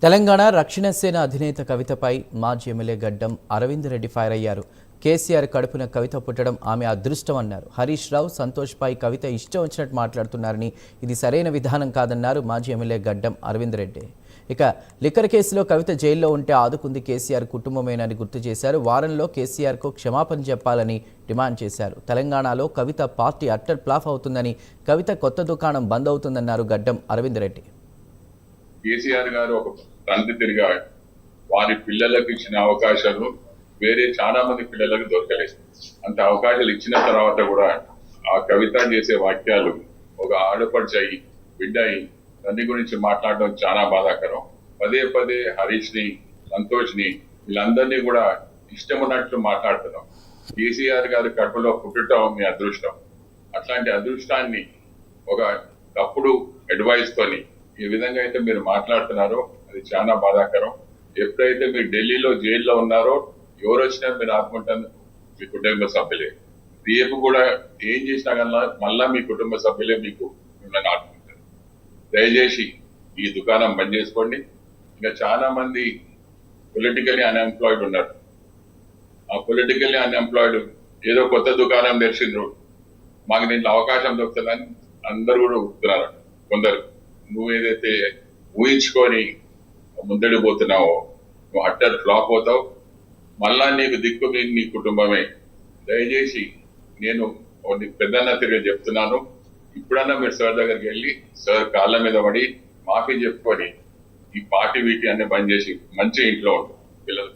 తెలంగాణ రక్షణ సేన అధినేత కవితపై మాజీ ఎమ్మెల్యే గడ్డం అరవింద్ రెడ్డి ఫైర్ అయ్యారు. కేసీఆర్ కడుపున కవిత పుట్టడం ఆమె అదృష్టం అన్నారు. హరీష్ రావు, సంతోష్ పై కవిత ఇష్టం వచ్చినట్టు మాట్లాడుతున్నారని, ఇది సరైన విధానం కాదన్నారు మాజీ ఎమ్మెల్యే గడ్డం అరవింద్ రెడ్డి. ఇక లిక్కర్ కేసులో కవిత జైల్లో ఉంటే ఆదుకుంది కేసీఆర్ కుటుంబమేనని గుర్తు చేశారు. వారంలో కేసీఆర్కు క్షమాపణ చెప్పాలని డిమాండ్ చేశారు. తెలంగాణలో కవిత పార్టీ అట్టర్ ఫ్లాప్ అవుతుందని, కవిత కొత్త దుకాణం బంద్ అవుతుందన్నారు గడ్డం అరవింద్ రెడ్డి. కేసీఆర్ గారు ఒక తండ్రి తిరిగా వారి పిల్లలకు ఇచ్చిన అవకాశాలు వేరే చాలా మంది పిల్లలకు దొరకలేదు. అంత అవకాశాలు ఇచ్చిన తర్వాత కూడా ఆ కవిత చేసే వాక్యాలు ఒక ఆడపడిచాయి బిడ్డాయి దాని గురించి మాట్లాడడం చాలా బాధాకరం. పదే పదే హరీష్ ని, సంతోష్ ని వీళ్ళందరినీ కూడా ఇష్టం ఉన్నట్లు మాట్లాడుతున్నాం. కేసీఆర్ గారి కడుపులో పుట్టడం మీ అదృష్టం. అట్లాంటి అదృష్టాన్ని ఒక తప్పుడు అడ్వైస్ తోని ఈ విధంగా అయితే మీరు మాట్లాడుతున్నారో అది చాలా బాధాకరం. ఎప్పుడైతే మీరు ఢిల్లీలో జైల్లో ఉన్నారో ఎవరు వచ్చినా మీరు ఆదుకుంటారు మీ కుటుంబ సభ్యులే. రేపు కూడా ఏం చేసినా కన్నా మళ్ళా మీ కుటుంబ సభ్యులే మిమ్మల్ని ఆదుకుంటారు. దయచేసి ఈ దుకాణం బంద్ చేసుకోండి. ఇంకా చాలా మంది పొలిటికల్లీ అన్ఎంప్లాయిడ్ ఉన్నారు. ఆ పొలిటికల్లీ అన్ఎంప్లాయిడ్ ఏదో కొత్త దుకాణం తెరిచిండ్రు, మాకు దీంట్లో అవకాశం దొరుకుతుందని అందరూ కూడా ఊపుతున్నారు. కొందరు నువ్వు ఏదైతే ఊహించుకొని ముందడి పోతున్నావో నువ్వు అట్టర్ ఫ్లాప్ అవుతావు. మళ్ళా నీకు దిక్కు నీ కుటుంబమే. దయచేసి నేను పెద్దన్న తిరిగి చెప్తున్నాను, ఇప్పుడన్నా మీరు సార్ దగ్గరికి వెళ్ళి సార్ కాళ్ళ మీద పడి మాఫీ చెప్పుకొని ఈ పార్టీ వీటి అన్ని బంద్ చేసి మంచి ఇంట్లో ఉంటుంది పిల్లలు.